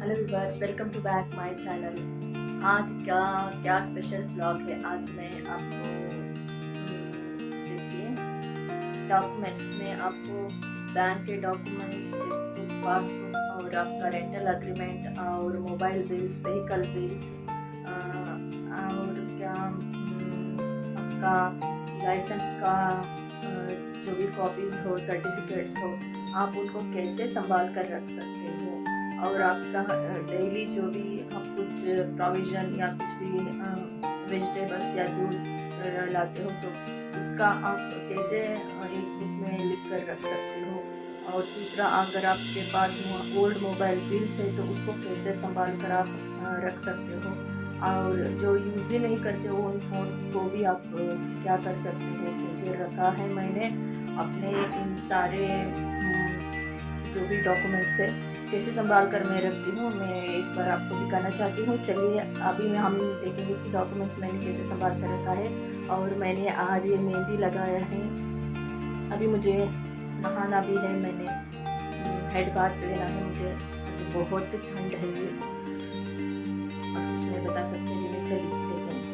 Hello viewers, welcome to back my channel. आज का क्या स्पेशल ब्लॉग है। आज मैं आपको देखिए डॉक्यूमेंट्स में आपको बैंक के डॉक्यूमेंट्स, चेकबुक, पासबुक और आपका रेंटल एग्रीमेंट और मोबाइल बिल्स, व्हीकल बिल्स और क्या आपका लाइसेंस का जो भी कॉपीज़ हो, सर्टिफिकेट्स हो, आप उनको कैसे संभाल कर रख सकते हो। और आपका डेली जो भी आप कुछ प्रोविज़न या कुछ भी वेजिटेबल्स या दूध लाते हो तो उसका आप कैसे एक बुक में लिख कर रख सकते हो। और दूसरा, अगर आपके पास ओल्ड मोबाइल बिल्स है तो उसको कैसे संभाल कर आप रख सकते हो। और जो यूज़ भी नहीं करते हो उन फ़ोन को भी आप क्या कर सकते हो, कैसे रखा है मैंने अपने इन सारे जो भी डॉक्यूमेंट्स है कैसे संभाल कर मैं रखती हूँ, मैं एक बार आपको दिखाना चाहती हूँ। चलिए अभी हम देखेंगे कि डॉक्यूमेंट्स मैंने कैसे संभाल कर रखा है। और मैंने आज ये मेहंदी लगाया है, अभी मुझे नहाना भी है, मैंने हेड बाथ लेना है, मुझे बहुत ठंड है, ये कुछ नहीं बता सकते। मैं चलिए देखेंगे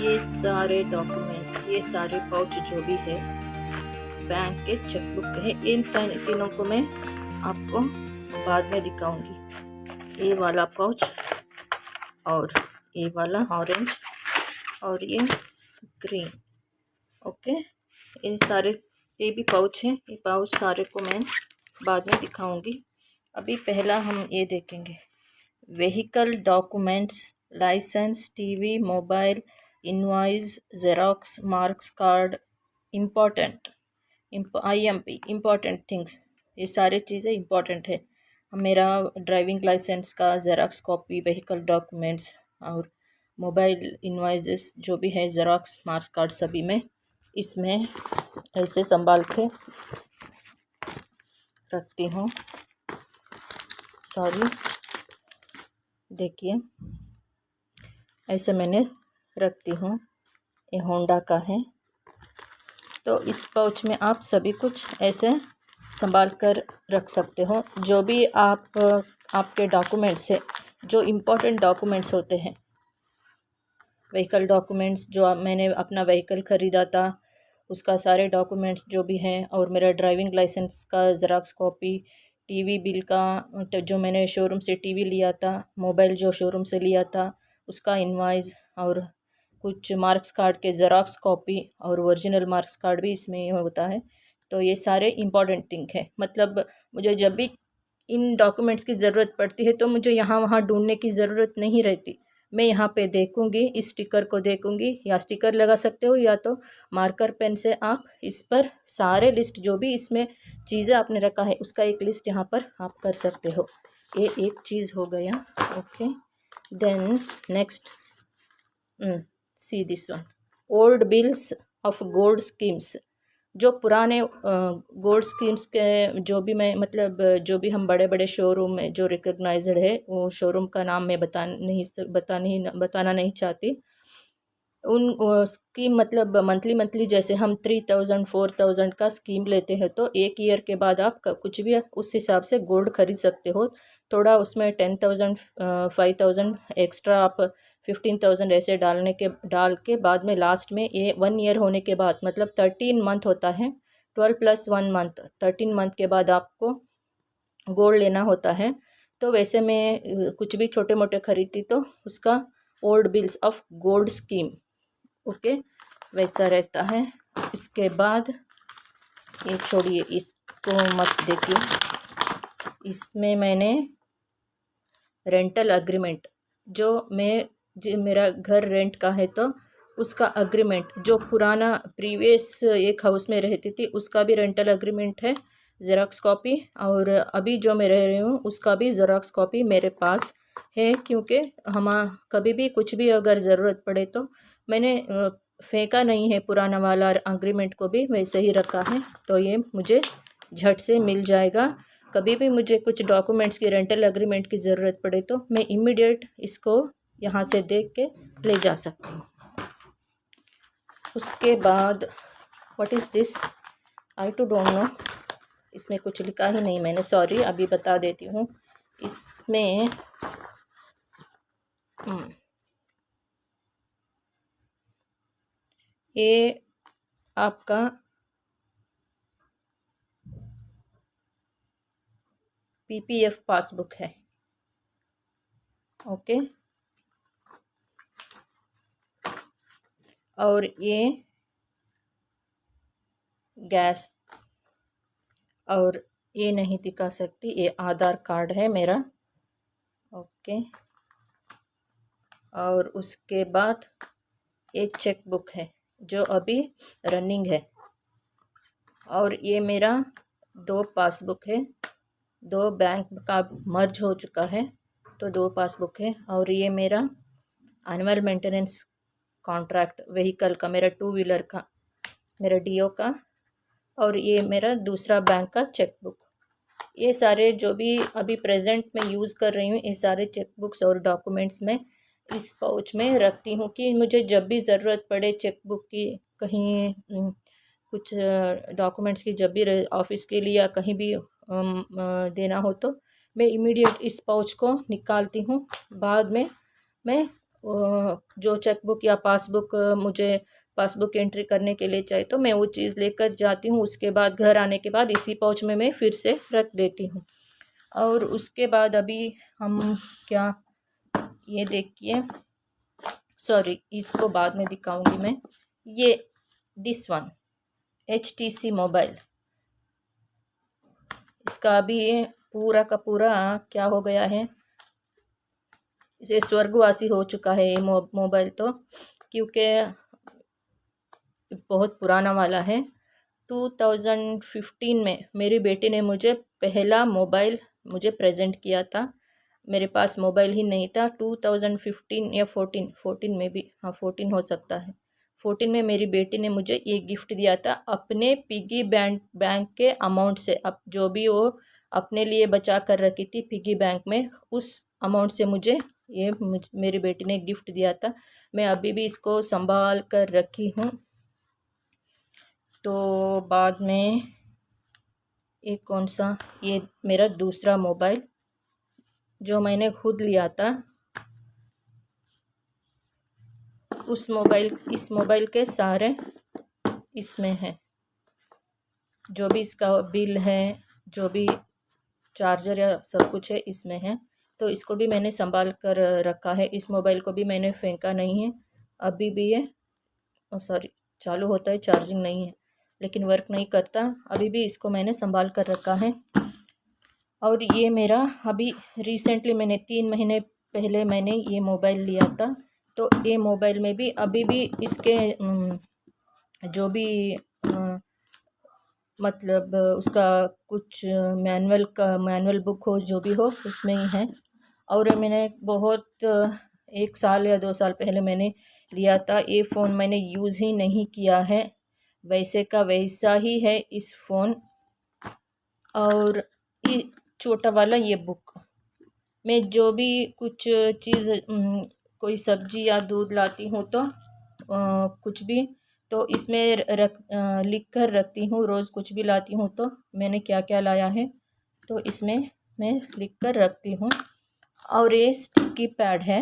ये सारे डॉक्यूमेंट, ये सारे पाउच जो भी है बैंक के, चेकबुक है, इन तीनों को मैं आपको बाद में दिखाऊंगी। ये वाला पाउच और ये वाला ऑरेंज और ये ग्रीन, ओके। ये सारे ये भी पाउच है, ये पाउच सारे को मैं बाद में दिखाऊंगी। अभी पहला हम ये देखेंगे vehicle documents, licence, TV, mobile, invoice, xerox, marks card, important IMP important things, ये सारी चीज़ें इम्पॉर्टेंट है। मेरा ड्राइविंग लाइसेंस का ज़ेरॉक्स कॉपी, व्हीकल डॉक्यूमेंट्स और मोबाइल इनवॉइसेस जो भी है, ज़ेरॉक्स, मार्क्स कार्ड, सभी में इसमें ऐसे संभाल के रखती हूँ। सॉरी, देखिए ऐसे मैंने रखती हूँ। ये होंडा का है, तो इस पाउच में आप सभी कुछ ऐसे संभाल कर रख सकते हो। जो भी आपके डॉक्यूमेंट्स है, जो इम्पोर्टेंट डॉक्यूमेंट्स होते हैं, व्हीकल डॉक्यूमेंट्स, जो मैंने अपना व्हीकल ख़रीदा था उसका सारे डॉक्यूमेंट्स जो भी हैं, और मेरा ड्राइविंग लाइसेंस का ज़ेरॉक्स कॉपी, टीवी बिल का, जो मैंने शोरूम से टीवी लिया था, मोबाइल जो शोरूम से लिया था उसका इनवॉइस, और कुछ मार्क्स कार्ड के ज़ेरॉक्स कॉपी और ओरिजिनल मार्क्स कार्ड भी इसमें होता है। तो ये सारे इम्पॉर्टेंट थिंग है। मतलब मुझे जब भी इन डॉक्यूमेंट्स की ज़रूरत पड़ती है तो मुझे यहाँ वहाँ ढूंढने की ज़रूरत नहीं रहती। मैं यहाँ पे देखूँगी, इस स्टिकर को देखूँगी, या स्टिकर लगा सकते हो या तो मार्कर पेन से आप इस पर सारे लिस्ट जो भी इसमें चीज़ें आपने रखा है उसका एक लिस्ट यहाँ पर आप कर सकते हो। ये एक चीज़ हो गया, okay. Then next see this one, old bills of gold schemes. जो पुराने गोल्ड स्कीम्स के जो भी मैं मतलब जो भी हम बड़े बड़े शोरूम में जो रिकग्नाइज्ड है, वो शोरूम का नाम मैं बताना नहीं चाहती। उन स्कीम मतलब मंथली जैसे हम 3000 4000 का स्कीम लेते हैं तो एक ईयर के बाद आप कुछ भी उस हिसाब से गोल्ड खरीद सकते हो। थोड़ा उसमें 10,000 5,000 एक्स्ट्रा आप 15,000 ऐसे डाल के बाद में लास्ट में ये 1 ईयर होने के बाद, मतलब 13 मंथ होता है, 12 + 1 मंथ, 13 मंथ के बाद आपको गोल्ड लेना होता है। तो वैसे मैं कुछ भी छोटे मोटे खरीदती तो उसका old bills of gold scheme, okay, वैसा रहता है। इसके बाद ये छोड़िए, इसको मत देखिए। इसमें मैंने रेंटल एग्रीमेंट, जो मेरा घर रेंट का है तो उसका एग्रीमेंट, जो पुराना प्रीवियस एक हाउस में रहती थी उसका भी रेंटल एग्रीमेंट है, ज़ेरॉक्स कॉपी, और अभी जो मैं रह रही हूँ उसका भी ज़ेरॉक्स कॉपी मेरे पास है, क्योंकि हम कभी भी कुछ भी अगर ज़रूरत पड़े तो मैंने फेंका नहीं है, पुराना वाला एग्रीमेंट को भी वैसे ही रखा है, तो ये मुझे झट से मिल जाएगा। कभी भी मुझे कुछ डॉक्यूमेंट्स की रेंटल एग्रीमेंट की ज़रूरत पड़े तो मैं इमीडिएट इसको यहाँ से देख के ले जा सकती हूँ। उसके बाद what is this, I too don't know, इसमें कुछ लिखा ही नहीं मैंने, सॉरी, अभी बता देती हूँ। इसमें ये आपका पीपीएफ पासबुक है। ओके, और ये गैस, और ये नहीं दिखा सकती, ये आधार कार्ड है मेरा। ओके, और उसके बाद एक चेक बुक है जो अभी रनिंग है, और ये मेरा 2 पासबुक है, 2 बैंक का मर्ज हो चुका है तो 2 पासबुक है, और ये मेरा एनुअल मेंटेनेंस कॉन्ट्रैक्ट व्हीकल का, मेरा 2 व्हीलर का, मेरा डीओ का, और ये मेरा दूसरा बैंक का चेक बुक। ये सारे जो भी अभी प्रेजेंट में यूज़ कर रही हूँ, ये सारे चेक बुक्स और डॉक्यूमेंट्स में इस पाउच में रखती हूँ कि मुझे जब भी ज़रूरत पड़े चेक बुक की, कहीं कुछ डॉक्यूमेंट्स की जब भी ऑफिस के लिए या कहीं भी देना हो तो मैं इमीडिएट इस पाउच को निकालती हूँ। बाद में मैं जो चेक बुक या पासबुक मुझे पासबुक एंट्री करने के लिए चाहिए तो मैं वो चीज़ लेकर जाती हूँ। उसके बाद घर आने के बाद इसी पाउच में मैं फिर से रख देती हूँ। और उसके बाद अभी हम क्या, ये देखिए, सॉरी, इसको बाद में दिखाऊंगी मैं। ये दिस वन HTC मोबाइल, इसका अभी पूरा का पूरा क्या हो गया है, इसे स्वर्गवासी हो चुका है ये मोबाइल तो, क्योंकि बहुत पुराना वाला है। 2015 में मेरी बेटी ने मुझे पहला मोबाइल मुझे प्रेजेंट किया था। मेरे पास मोबाइल ही नहीं था। 2015 या 14 में भी, हाँ 14 हो सकता है, 14 में मेरी बेटी ने मुझे ये गिफ्ट दिया था अपने पिगी बैंक के अमाउंट से। अब जो भी वो अपने लिए बचा कर रखी थी पिगी बैंक में, उस अमाउंट से मुझे ये मेरी बेटी ने गिफ्ट दिया था। मैं अभी भी इसको संभाल कर रखी हूँ। तो बाद में ये कौन सा, ये मेरा दूसरा मोबाइल जो मैंने खुद लिया था, इस मोबाइल के सारे इसमें है, जो भी इसका बिल है, जो भी चार्जर या सब कुछ है इसमें है। तो इसको भी मैंने संभाल कर रखा है। इस मोबाइल को भी मैंने फेंका नहीं है, अभी भी ये सॉरी चालू होता है, चार्जिंग नहीं है, लेकिन वर्क नहीं करता। अभी भी इसको मैंने संभाल कर रखा है। और ये मेरा अभी रिसेंटली मैंने 3 महीने पहले मैंने ये मोबाइल लिया था। तो ये मोबाइल में भी अभी भी इसके जो भी मतलब उसका कुछ मैनुअल बुक हो, जो भी हो, उसमें ही है। और मैंने बहुत 1 साल या 2 साल पहले मैंने लिया था। ये फ़ोन मैंने यूज़ ही नहीं किया है, वैसे का वैसा ही है इस फ़ोन। और ये छोटा वाला ये बुक, मैं जो भी कुछ चीज़ कोई सब्जी या दूध लाती हूँ तो कुछ भी तो इसमें लिख कर रखती हूँ। रोज़ कुछ भी लाती हूँ तो मैंने क्या क्या लाया है तो इसमें मैं लिख कर रखती हूँ। और ये स्टिकी पैड है।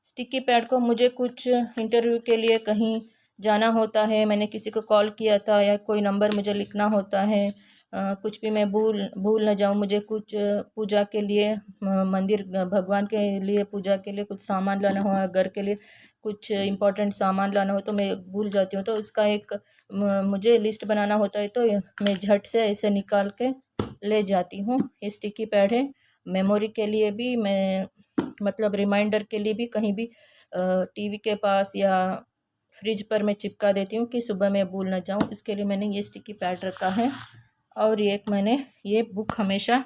स्टिकी पैड को मुझे कुछ इंटरव्यू के लिए कहीं जाना होता है, मैंने किसी को कॉल किया था या कोई नंबर मुझे लिखना होता है, कुछ भी मैं भूल न जाऊँ, मुझे कुछ पूजा के लिए मंदिर भगवान के लिए पूजा के लिए कुछ सामान लाना हो, घर के लिए कुछ इम्पोर्टेंट सामान लाना हो तो मैं भूल जाती हूँ। तो इसका एक मुझे लिस्ट बनाना होता है तो मैं झट से ऐसे निकाल के ले जाती हूँ। ये स्टिकी पैड है। मेमोरी के लिए भी मैं मतलब रिमाइंडर के लिए भी कहीं भी टीवी के पास या फ्रिज पर मैं चिपका देती हूँ कि सुबह मैं भूल ना जाऊँ, इसके लिए मैंने ये स्टिकी पैड रखा है। और एक मैंने ये बुक हमेशा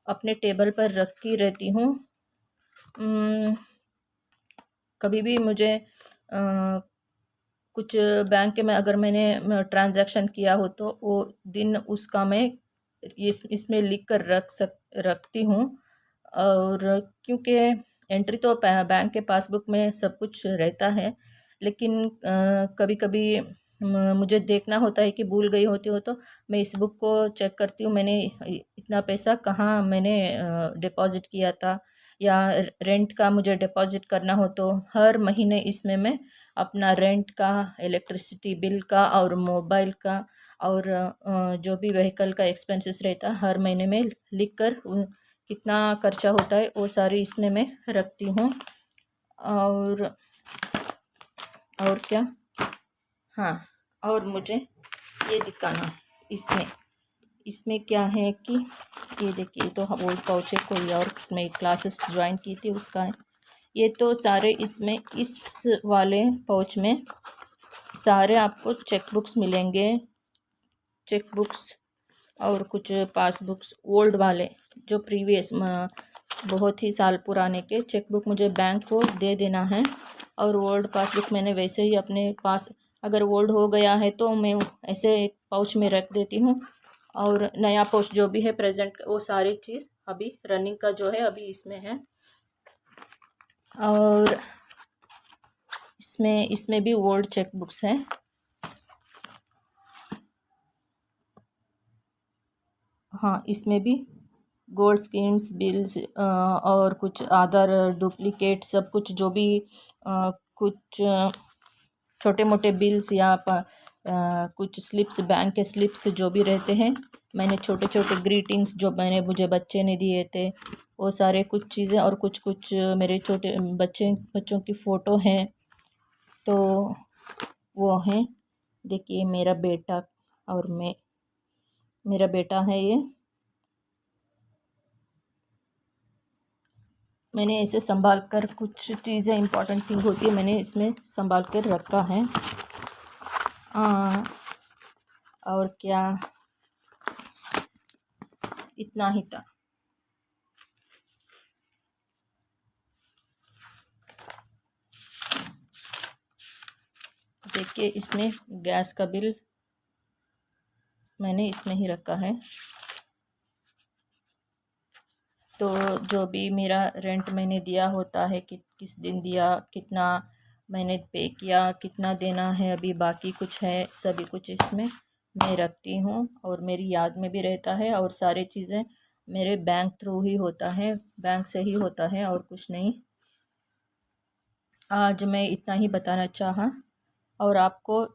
अपने टेबल पर रखी रहती हूँ। कभी भी मुझे कुछ बैंक में अगर मैंने ट्रांजैक्शन किया हो तो वो दिन उसका मैं इसमें लिख कर रखती हूँ। और क्योंकि एंट्री तो बैंक के पासबुक में सब कुछ रहता है, लेकिन कभी कभी मुझे देखना होता है कि भूल गई होती हो तो मैं इस बुक को चेक करती हूँ, मैंने इतना पैसा कहाँ मैंने डिपॉज़िट किया था, या रेंट का मुझे डिपॉज़िट करना हो तो हर महीने इसमें मैं अपना रेंट का, इलेक्ट्रिसिटी बिल का और मोबाइल का और जो भी व्हीकल का एक्सपेंसेस रहता है हर महीने में लिख कर कितना खर्चा होता है वो सारी इसमें मैं रखती हूँ। और क्या, हाँ, और मुझे ये दिखाना इसमें इसमें क्या है कि ये देखिए, तो ओल्ड पाउच है, कोई और मैं क्लासेस ज्वाइन की थी उसका है। ये तो सारे इसमें इस वाले पाउच में सारे आपको चेक बुक्स मिलेंगे, चेक बुक्स और कुछ पासबुक्स ओल्ड वाले जो प्रीवियस बहुत ही साल पुराने के चेक बुक मुझे बैंक को दे देना है। और ओल्ड पासबुक मैंने वैसे ही अपने पास, अगर ओल्ड हो गया है तो मैं ऐसे एक पाउच में रख देती हूँ, और नया पाउच जो भी है प्रेजेंट वो सारी चीज़ अभी रनिंग का जो है अभी इसमें है। और इसमें भी ओल्ड चेक बुक्स हैं। हाँ, इसमें भी गोल्ड स्कीम्स बिल्स और कुछ आधार डुप्लीकेट सब कुछ जो भी कुछ छोटे मोटे बिल्स या कुछ स्लिप्स, बैंक के स्लिप्स जो भी रहते हैं, मैंने छोटे छोटे ग्रीटिंग्स जो मुझे बच्चे ने दिए थे वो सारे कुछ चीज़ें, और कुछ कुछ मेरे छोटे बच्चों की फ़ोटो हैं तो वो हैं। देखिए मेरा बेटा और मेरा बेटा है ये, मैंने ऐसे संभाल कर कुछ चीज़ें इंपॉर्टेंट थिंग होती है मैंने इसमें संभाल कर रखा है। और क्या, इतना ही था। देखिए इसमें गैस का बिल मैंने इसमें ही रखा है, तो जो भी मेरा रेंट मैंने दिया होता है कि किस दिन दिया, कितना मैंने पे किया, कितना देना है अभी बाकी कुछ है, सभी कुछ इसमें मैं रखती हूँ और मेरी याद में भी रहता है। और सारी चीज़ें मेरे बैंक थ्रू ही होता है, बैंक से ही होता है और कुछ नहीं। आज मैं इतना ही बताना चाहा, और आपको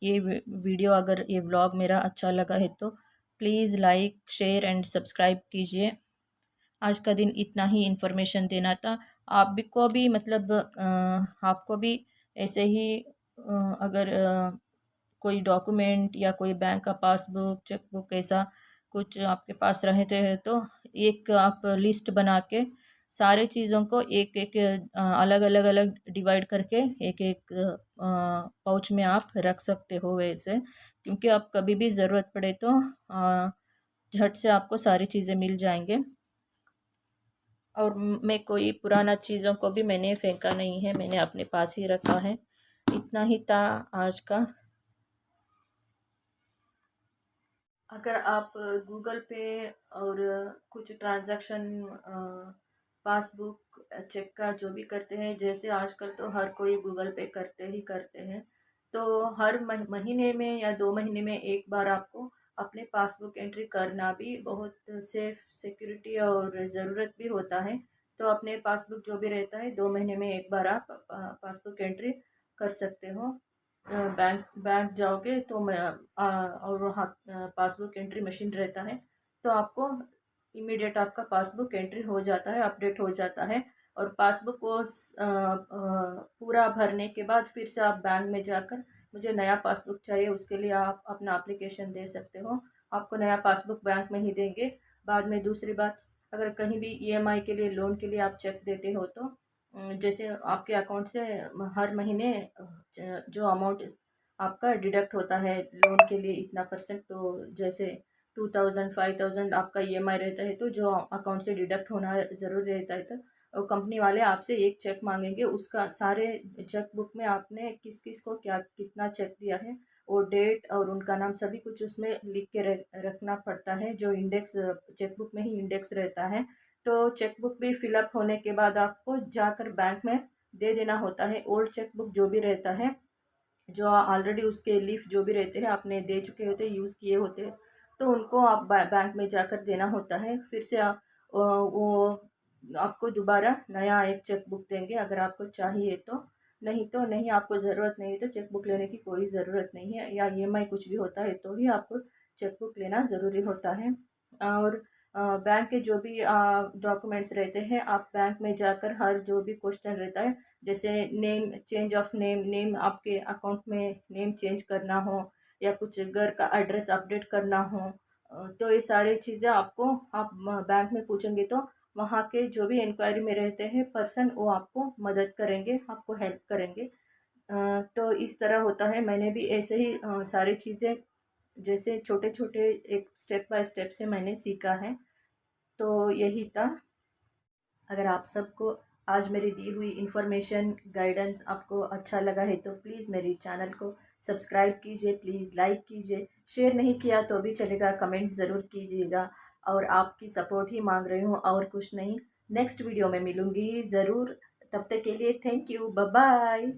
ये वीडियो, अगर ये व्लॉग मेरा अच्छा लगा है तो please like share and subscribe कीजिए। आज का दिन इतना ही इन्फॉर्मेशन देना था। आप भी को भी मतलब आपको भी ऐसे ही अगर कोई डॉक्यूमेंट या कोई बैंक का पासबुक, चेकबुक ऐसा कुछ आपके पास रहते हैं तो एक आप लिस्ट बना के सारे चीज़ों को एक एक अलग अलग अलग डिवाइड करके एक एक पाउच में आप रख सकते हो वैसे, क्योंकि आप कभी भी ज़रूरत पड़े तो झट से आपको सारी चीज़ें मिल जाएंगे। और मैं कोई पुराना चीज़ों को भी मैंने फेंका नहीं है, मैंने अपने पास ही रखा है। इतना ही था आज का। अगर आप गूगल पे और कुछ ट्रांजैक्शन पासबुक चेक का जो भी करते हैं, जैसे आजकल तो हर कोई गूगल पे करते ही करते हैं, तो हर महीने में या 2 महीने में एक बार आपको अपने पासबुक एंट्री करना भी बहुत सेफ, सिक्योरिटी और ज़रूरत भी होता है। तो अपने पासबुक जो भी रहता है 2 महीने में एक बार आप पासबुक एंट्री कर सकते हो। बैंक बैंक जाओगे तो मैं और वहाँ पासबुक एंट्री मशीन रहता है, तो आपको इमीडिएट आपका पासबुक एंट्री हो जाता है, अपडेट हो जाता है। और पासबुक को पूरा भरने के बाद फिर से आप बैंक में जाकर मुझे नया पासबुक चाहिए, उसके लिए आप अपना एप्लीकेशन दे सकते हो। आपको नया पासबुक बैंक में ही देंगे। बाद में दूसरी बात, अगर कहीं भी ईएमआई के लिए, लोन के लिए आप चेक देते हो तो जैसे आपके अकाउंट से हर महीने जो अमाउंट आपका डिडक्ट होता है लोन के लिए इतना परसेंट, तो जैसे 2000 5000 आपका ईएमआई रहता है तो जो अकाउंट से डिडक्ट होना ज़रूरी रहता है, तो कंपनी वाले आपसे एक चेक मांगेंगे, उसका सारे चेक बुक में आपने किस किस को क्या कितना चेक दिया है, और डेट और उनका नाम सभी कुछ उसमें लिख के रखना पड़ता है, जो इंडेक्स चेक बुक में ही इंडेक्स रहता है। तो चेक बुक भी फिलअप होने के बाद आपको जाकर बैंक में दे देना होता है। ओल्ड चेक बुक जो भी रहता है, जो ऑलरेडी उसके लीफ जो भी रहते हैं आपने दे चुके होते हैं, यूज़ किए होते हैं, तो उनको आप बैंक में जाकर देना होता है। फिर से वो आपको दोबारा नया एक चेक बुक देंगे अगर आपको चाहिए तो। नहीं तो नहीं, आपको ज़रूरत नहीं है तो चेक बुक लेने की कोई ज़रूरत नहीं है, या ईएमआई कुछ भी होता है तो ही आपको चेक बुक लेना ज़रूरी होता है। और बैंक के जो भी डॉक्यूमेंट्स रहते हैं, आप बैंक में जाकर हर जो भी क्वेश्चन रहता है, जैसे name, change of name, name आपके अकाउंट में नेम चेंज करना हो, या कुछ घर का एड्रेस अपडेट करना हो, तो ये सारी चीज़ें आपको आप बैंक में पूछेंगे तो वहाँ के जो भी इंक्वायरी में रहते हैं पर्सन, वो आपको मदद करेंगे, आपको हेल्प करेंगे। तो इस तरह होता है। मैंने भी ऐसे ही सारी चीज़ें जैसे छोटे छोटे एक स्टेप बाय स्टेप से मैंने सीखा है। तो यही था। अगर आप सबको आज मेरी दी हुई इन्फॉर्मेशन, गाइडेंस आपको अच्छा लगा है तो प्लीज़ मेरी चैनल को सब्सक्राइब कीजिए, प्लीज़ लाइक कीजिए, शेयर नहीं किया तो भी चलेगा, कमेंट ज़रूर कीजिएगा। और आपकी सपोर्ट ही मांग रही हूँ और कुछ नहीं। नेक्स्ट वीडियो में मिलूँगी ज़रूर, तब तक के लिए थैंक यू, बाय बाय।